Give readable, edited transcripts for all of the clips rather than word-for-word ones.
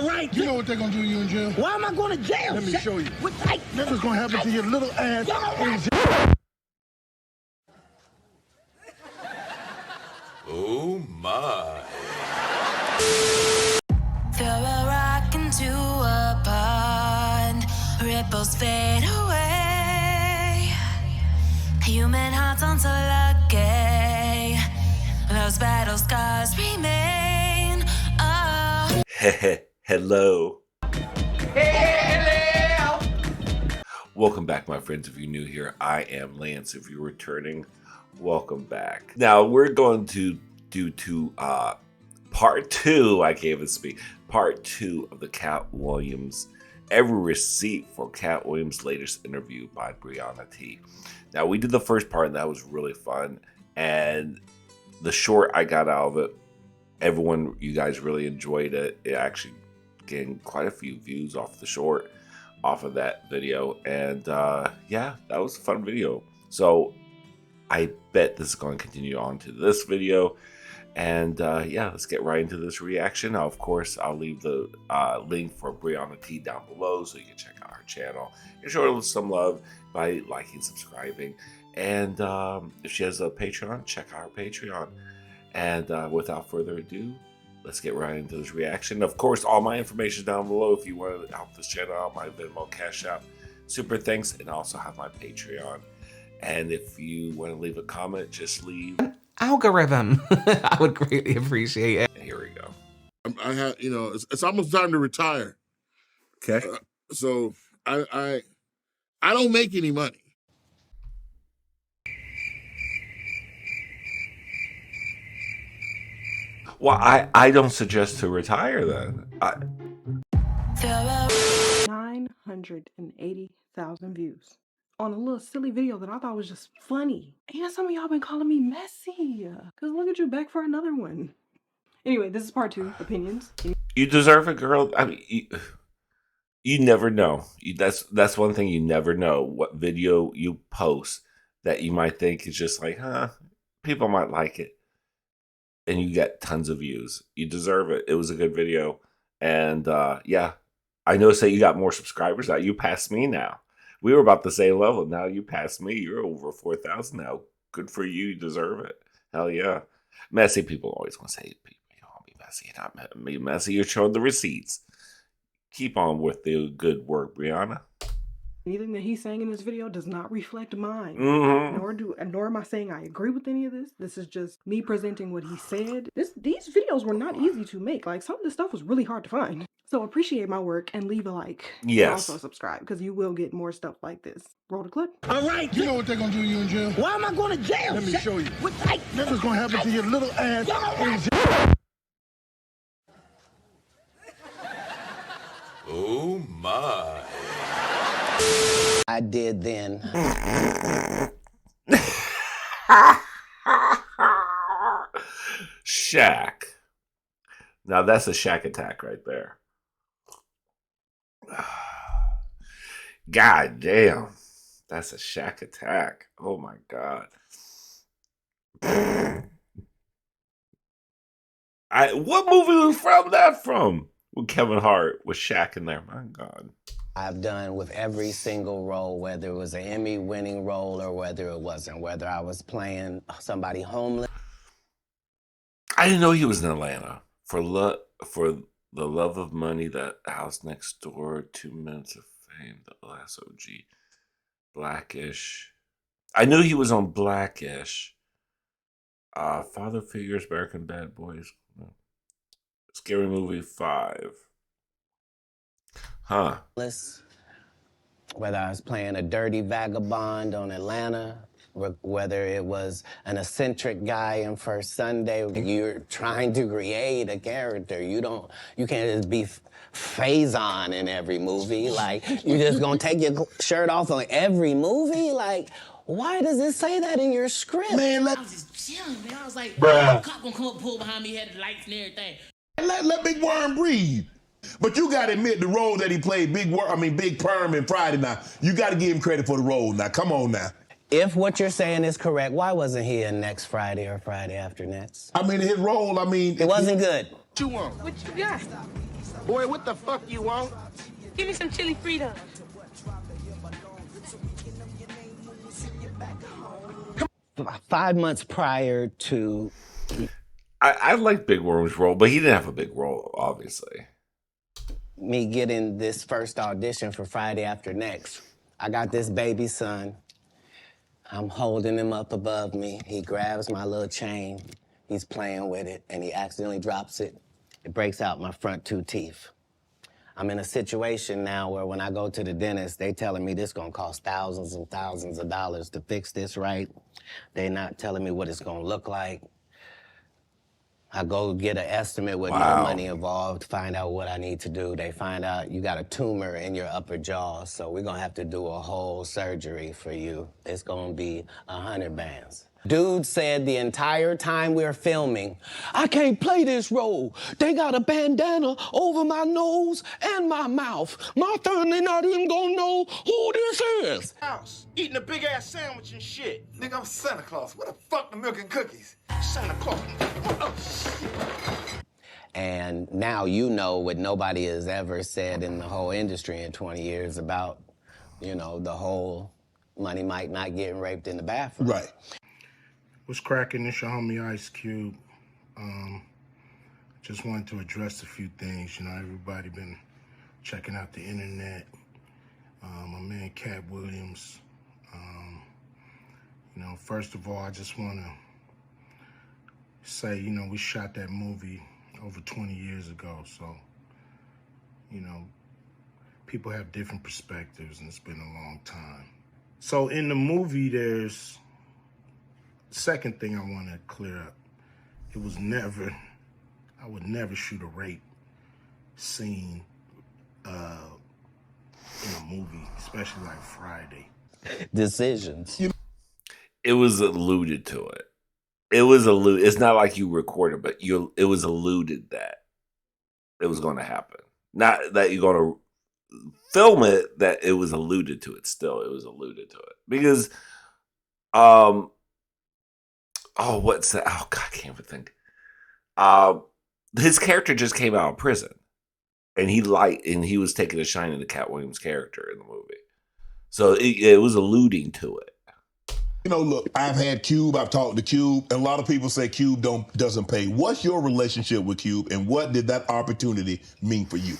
All right. You know what they're gonna do to you in jail? Why am I going to jail? Let me show you. What? That's what's gonna happen to your little ass in jail. Oh my. Throw a rock into a pond, ripples fade away. Human hearts aren't so lucky, those battle scars remain. Oh. Hello. Welcome back, my friends. If you're new here, I am Lance. If you're returning, welcome back. Now we're going to do part two. I can't even speak. Part two of the Katt Williams, every receipt for Katt Williams' latest interview by Brianna T. Now we did the first part, and that was really fun. And the short I got out of it, everyone, you guys really enjoyed it. It actually gained quite a few views off the short, off of that video. And yeah, that was a fun video. So I bet this is going to continue on to this video. And yeah, let's get right into this reaction. Now, of course, I'll leave the link for Brianna T down below so you can check out her channel and show her some love by liking, subscribing. And if she has a Patreon, check out her Patreon. And without further ado, let's get right into this reaction. Of course, all my information down below if you want to help this channel out, my Venmo, Cash App, super thanks, and I also have my Patreon. And if you want to leave a comment, just leave algorithm. I would greatly appreciate it. And here we go. I have, it's almost time to retire. Okay. So I don't make any money. Well, I don't suggest to retire then. 980,000 views on a little silly video that I thought was just funny. And some of y'all been calling me messy. Cause look at you, back for another one. Anyway, this is part two, opinions. You deserve it, girl. I mean, you never know. That's one thing, you never know what video you post that you might think is just like, people might like it. And you get tons of views. You deserve it. It was a good video. And yeah, I noticed that you got more subscribers now. You passed me now. We were about the same level. Now you passed me. You're over 4,000 now. Good for you. You deserve it. Hell yeah. Messy people always want to say, people, you don't be messy. You're not be messy. You're showing the receipts. Keep on with the good work, Brianna. Anything that he's saying in this video does not reflect mine. Mm-hmm. Nor am I saying I agree with any of this. This is just me presenting what he said. These videos were not easy to make. Like, some of this stuff was really hard to find. So appreciate my work and leave a like. Yes. And also subscribe, because you will get more stuff like this. Roll the clip. All right. You know what they're gonna do to you in jail? Why am I going to jail? Let me show you. What? That's what's gonna happen to your little ass in jail. Oh my. I did then. Shaq. Now that's a Shaq attack right there. God damn. That's a Shaq attack. Oh my God. What movie was that from? With Kevin Hart, with Shaq in there. My God. I've done with every single role, whether it was an Emmy-winning role or whether it wasn't, whether I was playing somebody homeless. I didn't know he was in Atlanta. For the Love of Money, That House Next Door, 2 Minutes of Fame, The Last OG, Blackish. I knew he was on Blackish. Father Figures, American Bad Boys, Scary Movie 5. Huh. Whether I was playing a dirty vagabond on Atlanta, whether it was an eccentric guy in First Sunday, you're trying to create a character. You can't just be Faison in every movie. Like, you just gonna take your shirt off on every movie? Like, why does it say that in your script? Man, I was just chilling, man. I was like, bruh, cop gonna come up, pull behind me, had the lights and everything. Let Big Worm breathe. But you gotta admit the role that he played, Big Perm in Friday now, you gotta give him credit for the role now. Come on now. If what you're saying is correct, why wasn't he in Next Friday or Friday After Next? I mean, his role, It wasn't good. What you want? What you got? Boy, what the fuck you want? Give me some chili Fritos. 5 months prior to I like Big Worm's role, but he didn't have a big role, obviously. me getting this first audition for Friday After Next, I got this baby son. I'm holding him up above me. He grabs my little chain. He's playing with it, and he accidentally drops it. It breaks out my front 2 teeth. I'm in a situation now where when I go to the dentist, they telling me this gonna cost thousands and thousands of dollars to fix this right. They not telling me what it's gonna look like. I go get an estimate with no money involved, find out what I need to do. They find out you got a tumor in your upper jaw, so we're gonna have to do a whole surgery for you. It's gonna be 100 bands. Dude said the entire time we're filming, I can't play this role. They got a bandana over my nose and my mouth. My family not even gonna know who this is. House, eating a big ass sandwich and shit. Nigga, I'm Santa Claus. What the fuck the milk and cookies? Santa Claus. Oh, shit. And now you know what nobody has ever said in the whole industry in 20 years about, you know, the whole money might not getting raped in the bathroom. Right. What's cracking? It's your homie Ice Cube. Just wanted to address a few things. You know, everybody been checking out the internet. My man Katt Williams. You know, first of all, I just want to say, you know, we shot that movie over 20 years ago. So, you know, people have different perspectives, and it's been a long time. So in the movie, there's second thing I want to clear up. It was never, I would never shoot a rape scene in a movie, especially like Friday. Decisions. It was alluded to it. It was alluded. It's not like you recorded, but it was alluded that it was going to happen. Not that you're going to film it, that it was alluded to it. Still, it was alluded to it. Because, what's that? Oh, God, I can't even think. His character just came out of prison. And he was taking a shine in the Katt Williams character in the movie. So it was alluding to it. You know, look, I've had Cube, I've talked to Cube, and a lot of people say Cube doesn't pay. What's your relationship with Cube, and what did that opportunity mean for you?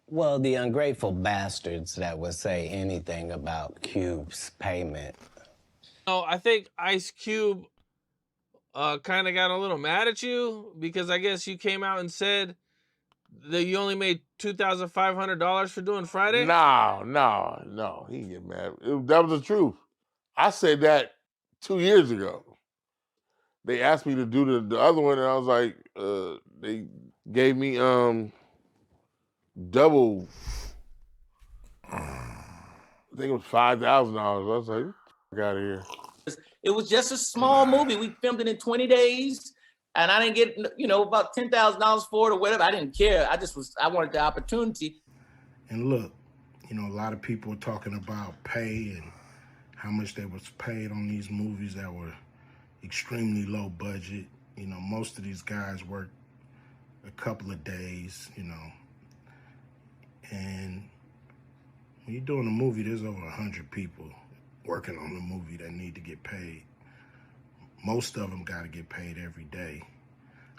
Well, the ungrateful bastards that would say anything about Cube's payment. Oh, I think Ice Cube kind of got a little mad at you because I guess you came out and said that you only made $2,500 for doing Friday? No. He didn't get mad. That was the truth. I said that 2 years ago. They asked me to do the other one, and I was like, they gave me double. I think it was $5,000. I was like, get out of here. It was just a small movie. We filmed it in 20 days, and I didn't get, about $10,000 for it or whatever. I didn't care. I wanted the opportunity. And look, a lot of people are talking about pay and how much they was paid on these movies that were extremely low budget. Most of these guys work a couple of days, and when you're doing a movie, there's over 100 people working on the movie that need to get paid. Most of them got to get paid every day.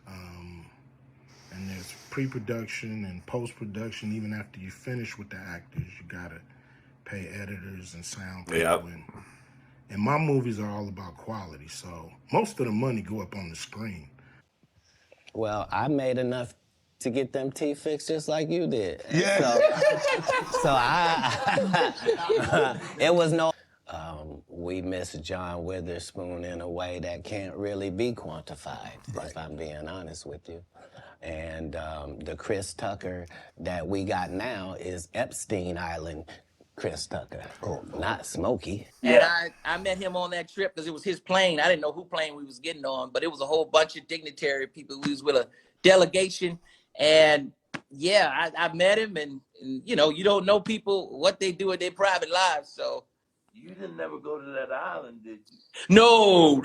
And there's pre-production and post-production. Even after you finish with the actors, you got to pay editors and sound people. Yep. And my movies are all about quality, so most of the money go up on the screen. Well, I made enough to get them teeth fixed just like you did. Yeah. So it was no... we miss John Witherspoon in a way that can't really be quantified, if I'm being honest with you. And the Chris Tucker that we got now is Epstein Island Chris Tucker, not Smokey. And I met him on that trip because it was his plane. I didn't know who plane we was getting on, but it was a whole bunch of dignitary people. We was with a delegation, and yeah, I met him, and you don't know people, what they do in their private lives, so. You didn't never go to that island, did you? No.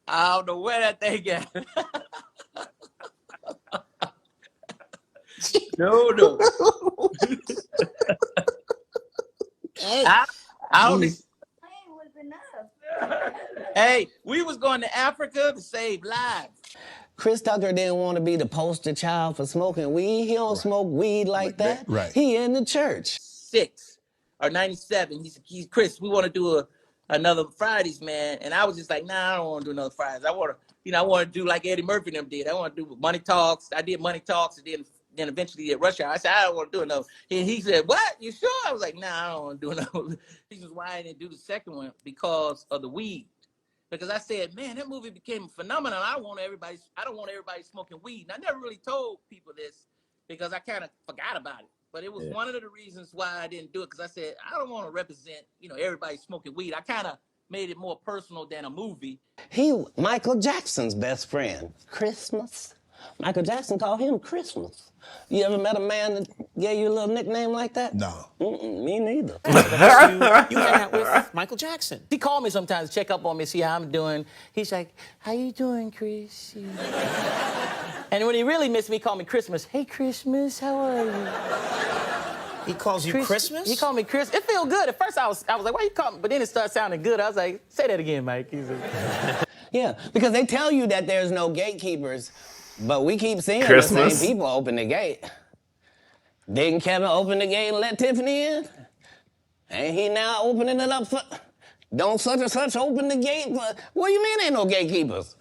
I don't know where that thing at. No. I only. Hey, we was going to Africa to save lives. Chris Tucker didn't want to be the poster child for smoking weed. He don't smoke weed like that. Right. He in the church. 6 or 97. He's Chris. We want to do another Fridays, man. And I was just like, nah, I don't want to do another Fridays. I want to do like Eddie Murphy and them did. I want to do Money Talks. I did Money Talks, and then eventually did Rush Hour. I said, I don't want to do another. And he said, what? You sure? I was like, nah, I don't want to do another. This is why I didn't do the second one, because of the weed. Because I said, man, that movie became a phenomenon. I don't want everybody smoking weed. And I never really told people this because I kind of forgot about it. But it was one of the reasons why I didn't do it, because I said, I don't want to represent, everybody smoking weed. I kind of made it more personal than a movie. He Michael Jackson's best friend. Christmas. Michael Jackson called him Christmas. You ever met a man that gave you a little nickname like that? No. Me neither. You hang out with Michael Jackson. He called me sometimes to check up on me, see how I'm doing. He's like, how you doing, Chris? And when he really missed me, he called me Christmas. Hey, Christmas, how are you? He calls you Christmas? He called me Chris. It felt good. At first, I was like, why you call me? But then it started sounding good. I was like, say that again, Mike. He's like, yeah, because they tell you that there's no gatekeepers, but we keep seeing Christmas. the same people open the gate. Didn't Kevin open the gate and let Tiffany in? Ain't he now opening it up for... Don't such and such open the gate for... What do you mean ain't no gatekeepers?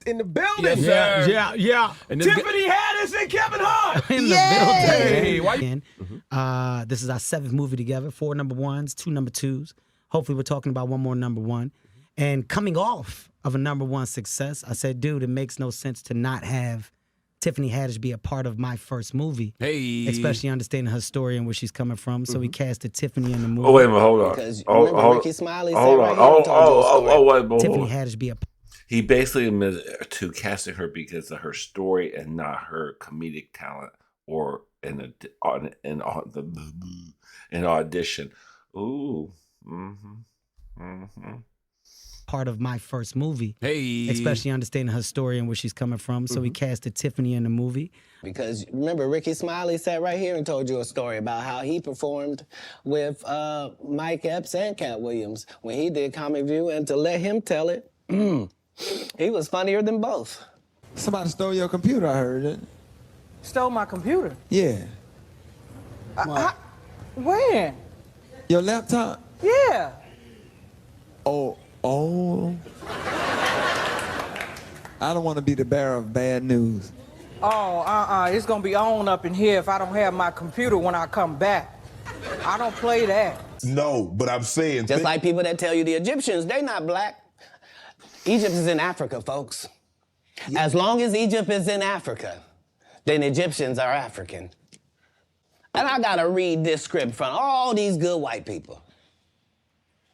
In the building, Yes, sir. sir. Yeah. Tiffany Haddish and Kevin Hart. In the building. Hey, why you... This is our 7th movie together. 4 number 1s, 2 number 2s. Hopefully we're talking about one more number 1. And coming off of a number 1 success, I said, dude, it makes no sense to not have Tiffany Haddish be a part of my first movie. Hey. Especially understanding her story and where she's coming from. So we casted Tiffany in the movie. Oh, wait a minute, hold on. Because hold Ricky Smiley said hold right on. here and told you a story. Wait, but Tiffany hold on. Haddish be a... He basically admitted to casting her because of her story and not her comedic talent or an audition. Ooh. part of my first movie. Hey. Especially understanding her story and where she's coming from. So we casted Tiffany in the movie. Because remember, Ricky Smiley sat right here and told you a story about how he performed with Mike Epps and Katt Williams when he did Comic View, and to let him tell it, he was funnier than both. Somebody stole your computer, I heard it. Stole my computer? Yeah. When? Your laptop? Yeah. Oh. I don't want to be the bearer of bad news. Oh, it's gonna be on up in here if I don't have my computer when I come back. I don't play that. No, but I'm saying... Just like people that tell you the Egyptians, they're not black. Egypt is in Africa, folks. As long as Egypt is in Africa, then Egyptians are African. And I gotta read this script from all these good white people,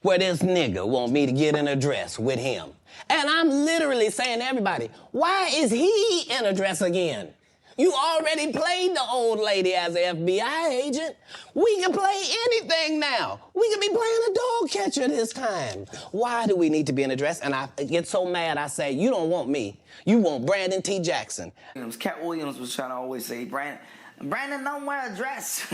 where this nigga want me to get in a dress with him. And I'm literally saying to everybody, why is he in a dress again? You already played the old lady as an FBI agent. We can play anything now. We can be playing a dog catcher this time. Why do we need to be in a dress? And I get so mad, I say, you don't want me. You want Brandon T. Jackson. Katt Williams was trying to always say, Brandon, don't wear a dress.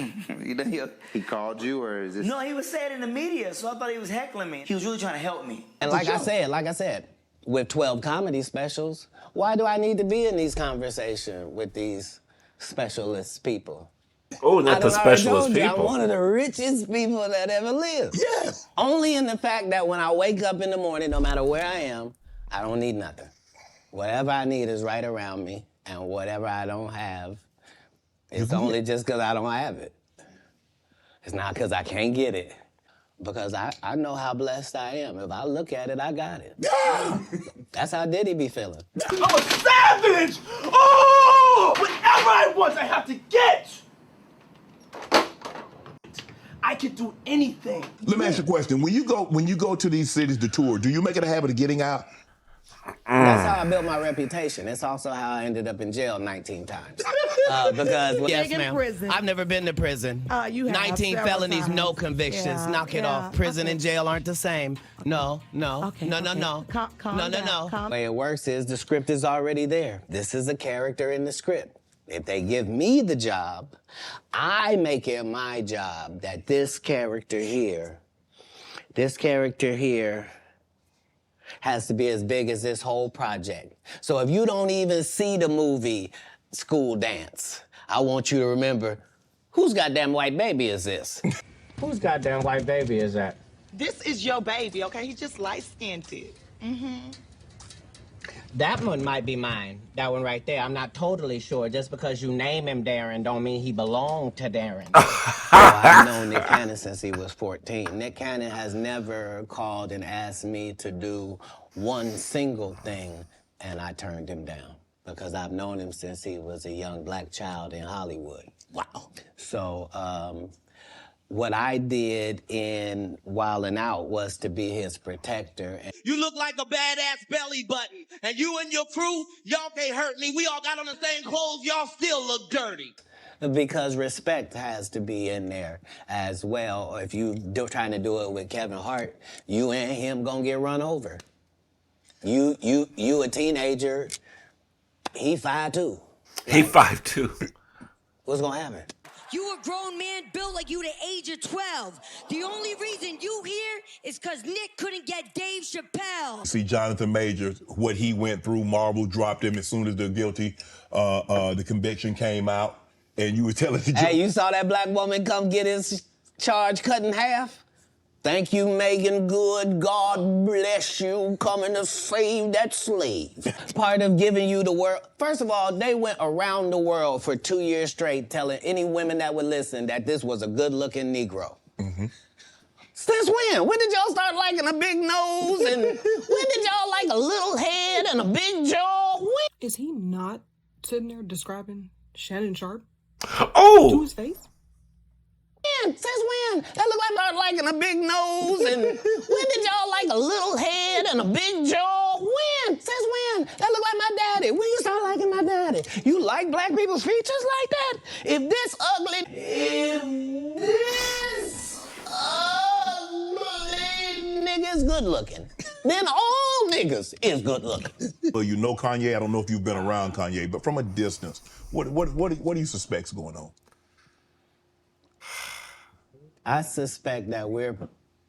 He called you, or is this... No, he was saying it in the media, so I thought he was heckling me. He was really trying to help me. And like I said, with 12 comedy specials, why do I need to be in these conversations with these specialist people? Oh, not the specialist people. I'm one of the richest people that ever lived. Yes. Only in the fact that when I wake up in the morning, no matter where I am, I don't need nothing. Whatever I need is right around me, and whatever I don't have, it's only just because I don't have it. It's not because I can't get it. Because I know how blessed I am. If I look at it, I got it. That's how Diddy be feeling. I'm a savage! Oh! Whatever I want, I have to get! I can do anything. Let me ask you a question. When you go to these cities to tour, do you make it a habit of getting out? That's how I built my reputation. It's also how I ended up in jail 19 times. Because yes, ma'am. Prison. I've never been to prison. You have 19 several felonies, times. no convictions. Yeah, Knock it off. Prison and jail aren't the same. No. Okay, No. Calm down. The way it works is the script is already there. This is a character in the script. If they give me the job, I make it my job that this character here has to be as big as this whole project. So if you don't even see the movie School Dance, I want you to remember, whose goddamn white baby is this? Whose goddamn white baby is that? This is your baby, okay? He's just light-skinned. Mm-hmm. That one might be mine. That one right there. I'm not totally sure. Just because you name him Darren don't mean he belonged to Darren. I've known Nick Cannon since he was 14. Nick Cannon has never called and asked me to do one single thing, and I turned him down because I've known him since he was a young black child in Hollywood. Wow. So, what I did in Wildin' Out was to be his protector. You look like a badass belly button, and you and your crew, y'all can't hurt me. We all got on the same clothes, y'all still look dirty. Because respect has to be in there as well. If you trying to do it with Kevin Hart, you and him gonna get run over. You a teenager, he 5'2". He 5'2". What's gonna happen? You a grown man built like you the age of 12. The only reason you here is because Nick couldn't get Dave Chappelle. See Jonathan Majors, what he went through, Marvel dropped him as soon as the conviction came out, and you were telling the Hey, you saw that black woman come get his charge cut in half? Thank you, Megan Good. God bless you, coming to save that slave. Part of giving you the world. First of all, they went around the world for 2 years straight telling any women that would listen that this was a good-looking Negro. Mm-hmm. Since when? When did y'all start liking a big nose? And when did y'all like a little head and a big jaw? When? Is he not sitting there describing Shannon Sharp? Oh! To his face? Since when? That look like y'all liking a big nose. And when did y'all like a little head and a big jaw? When? Since when? That look like my daddy. When you start liking my daddy? You like black people's features like that? If this ugly nigga is good looking, then all niggas is good looking. Well, you know Kanye. I don't know if you've been around Kanye, but from a distance, what do you suspect's going on? I suspect that we're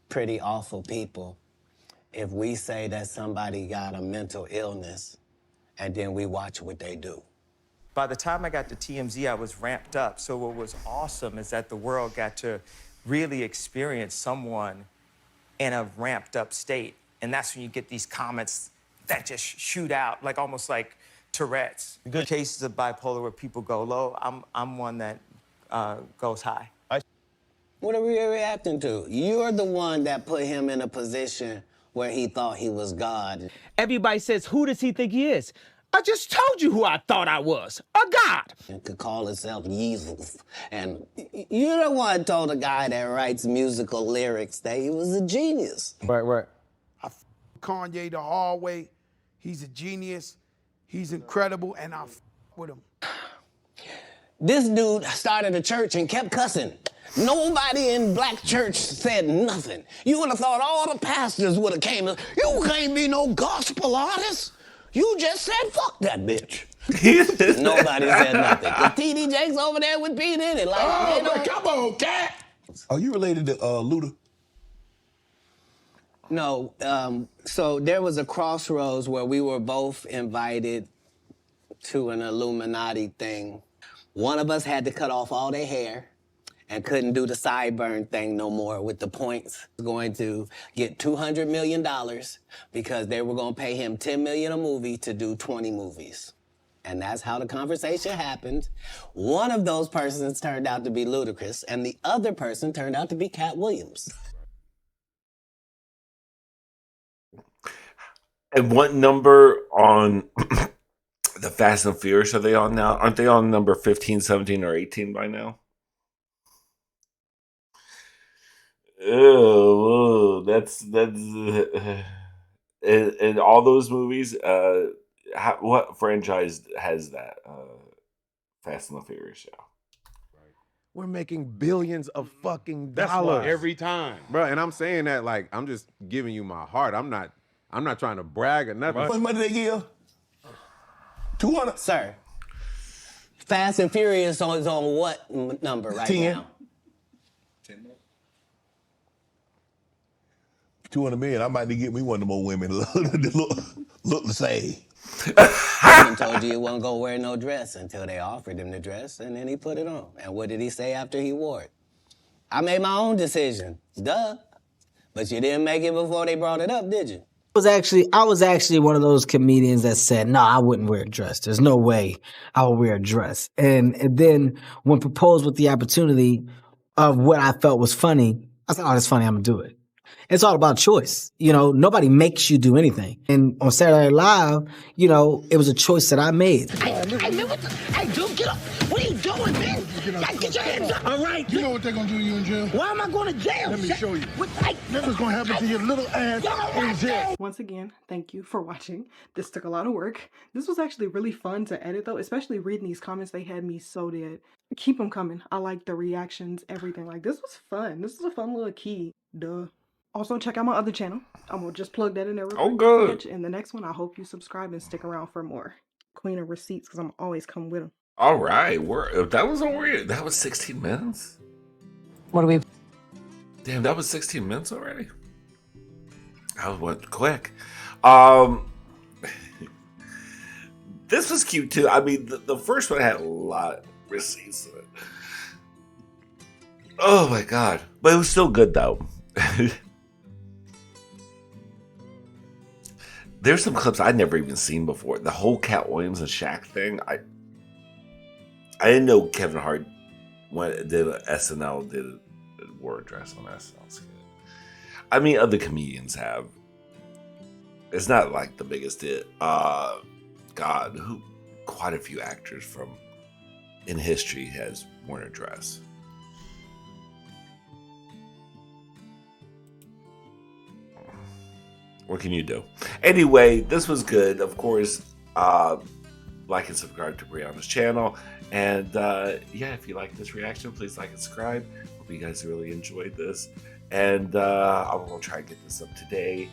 pretty awful people if we say that somebody got a mental illness and then we watch what they do. By the time I got to TMZ, I was ramped up. So what was awesome is that the world got to really experience someone in a ramped up state. And that's when you get these comments that just shoot out, like almost like Tourette's. Good cases of bipolar where people go low. I'm one that goes high. What are we reacting to? You're the one that put him in a position where he thought he was God. Everybody says, who does he think he is? I just told you who I thought I was, a god. And could call himself Jesus. And you're the one told a guy that writes musical lyrics that he was a genius. Right. Kanye the hard way. He's a genius. He's incredible, and I with him. This dude started a church and kept cussing. Nobody in black church said nothing. You would have thought all the pastors would have came. You can't be no gospel artist. You just said fuck that bitch. Nobody said nothing. The TD Jakes over there with P. Diddy. Like, come on, Katt. Are you related to Luda? No. So there was a crossroads where we were both invited to an Illuminati thing. One of us had to cut off all their hair and couldn't do the sideburn thing no more with the points. Going to get $200 million because they were going to pay him $10 million a movie to do 20 movies. And that's how the conversation happened. One of those persons turned out to be Ludacris, and the other person turned out to be Katt Williams. And what number on the Fast and Furious are they on now? Aren't they on number 15, 17, or 18 by now? Oh, that's in all those movies. What franchise has that? Fast and the Furious, yeah. We're making billions of fucking That's dollars why. every time, bro. And I'm saying that like I'm just giving you my heart. I'm not trying to brag or nothing. How much money they give? 200. Sir, Fast and Furious is on what number right 10. now? 200 million. I might need to get me one of them old women look the same. I told you he wasn't gonna wear no dress until they offered him the dress, and then he put it on. And what did he say after he wore it? I made my own decision. Duh. But you didn't make it before they brought it up, did you? I was actually one of those comedians that said, no, I wouldn't wear a dress. There's no way I would wear a dress. And then when proposed with the opportunity of what I felt was funny, I said, oh, that's funny, I'm gonna do it. It's all about choice. You know, nobody makes you do anything. And on Saturday Night Live, you know, it was a choice that I made. Hey, dude, get up. What are you doing, man? Get your hands up. All right. You know what they're gonna do to you in jail? Why am I going to jail? Let me show you. That's what's gonna happen to your little ass in jail. Once again, thank you for watching. This took a lot of work. This was actually really fun to edit though, especially reading these comments. They had me so dead. Keep them coming. I like the reactions, everything. Like, this was fun. This was a fun little key. Duh. Also, check out my other channel. I'm gonna just plug that in there real quick. Oh, good. In the next one, I hope you subscribe and stick around for more Queen of Receipts, because I'm always coming with them. All right, that was already. That was 16 minutes. What do we? Damn, that was 16 minutes already. That went quick. This was cute too. I mean, the first one had a lot of receipts in it. Oh my god, but it was still good though. There's some clips I'd never even seen before. The whole Katt Williams and Shaq thing. I didn't know Kevin Hart did wore a dress on SNL. I mean, other comedians have. It's not like the biggest hit. Quite a few actors in history has worn a dress. What can you do? Anyway, this was good. Of course, like and subscribe to Brianna's channel. And yeah, if you like this reaction, please like and subscribe. Hope you guys really enjoyed this. And I'm going to try to get this up today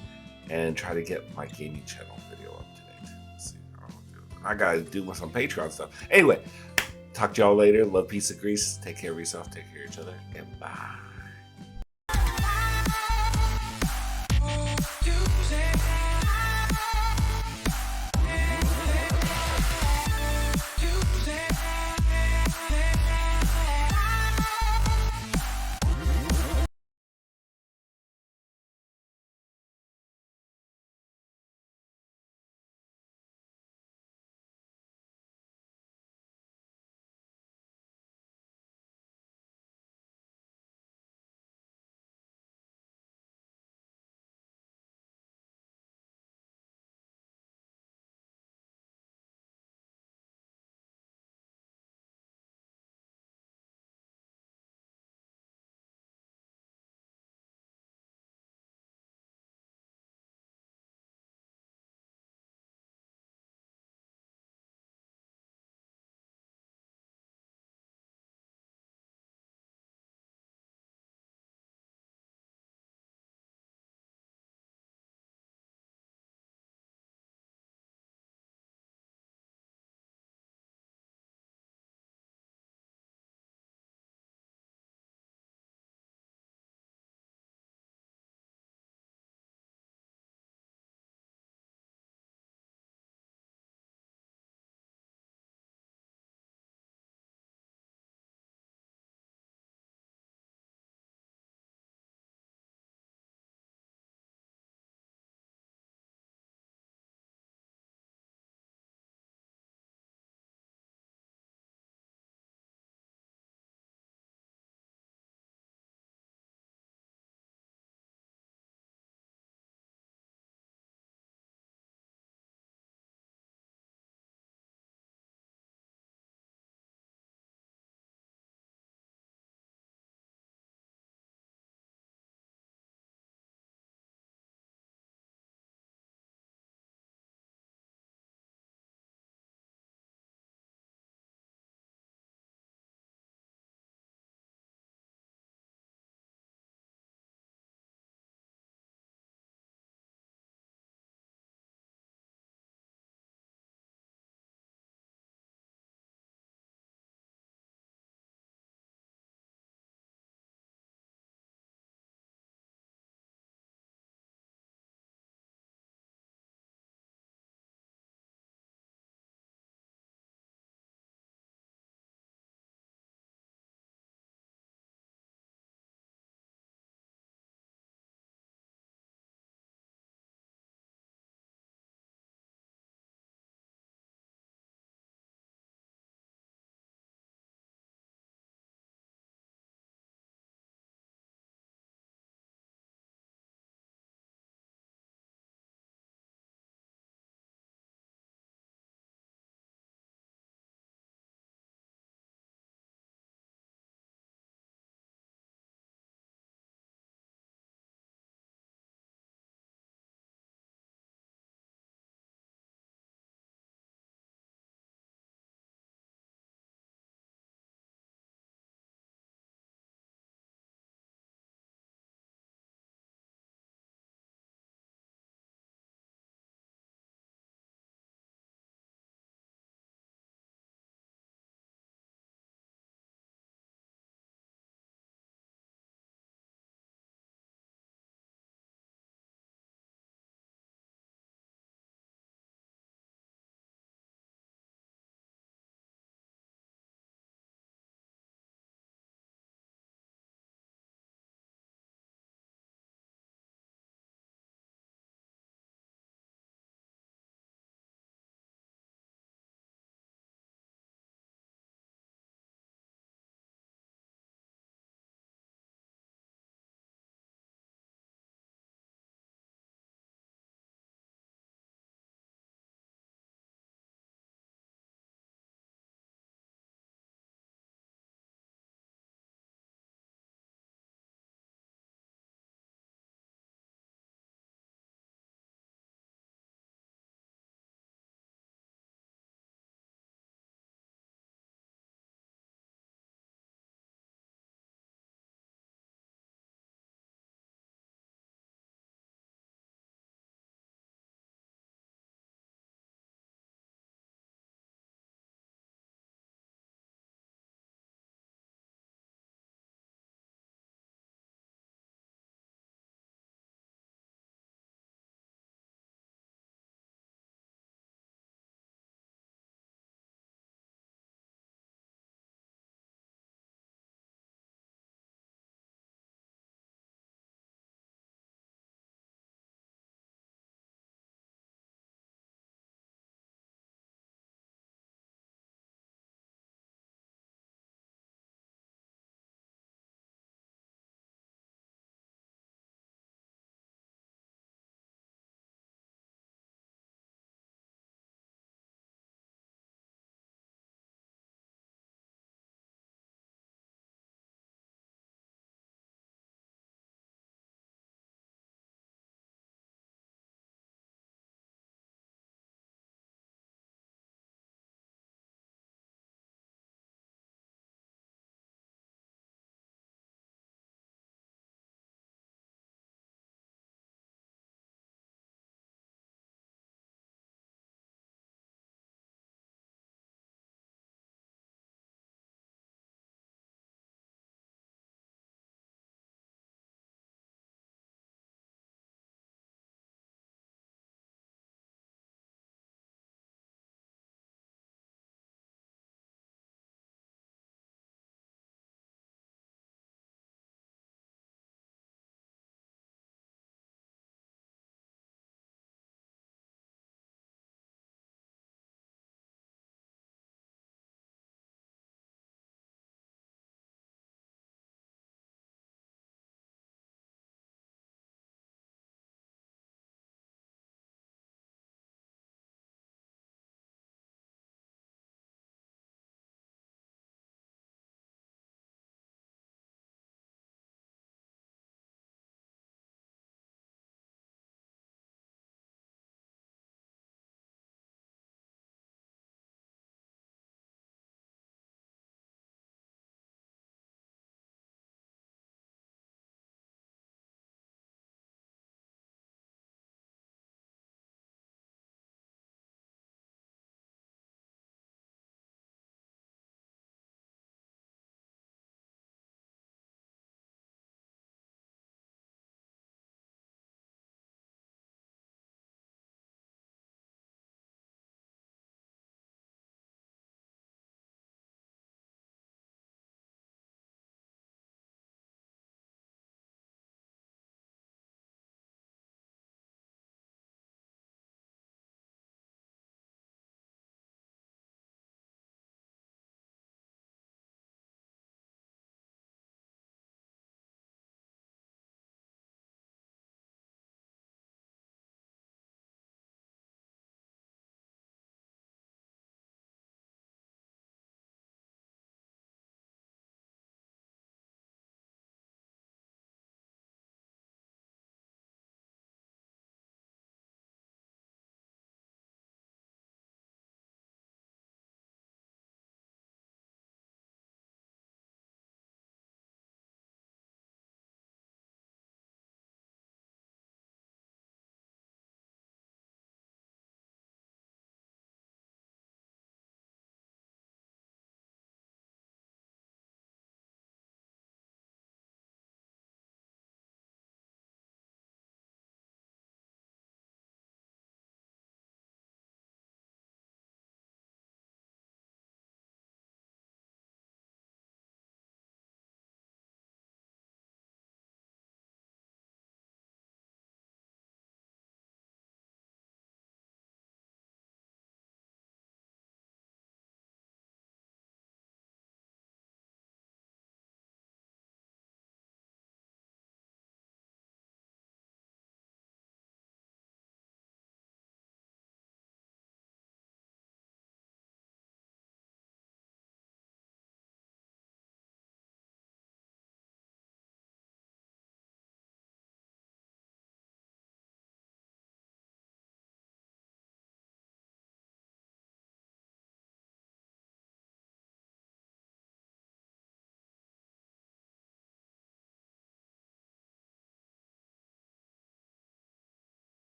and try to get my gaming channel video up today too. Let's see how I'll do it. I got to do some Patreon stuff. Anyway, talk to y'all later. Love, peace, and grease. Take care of yourself. Take care of each other. And bye.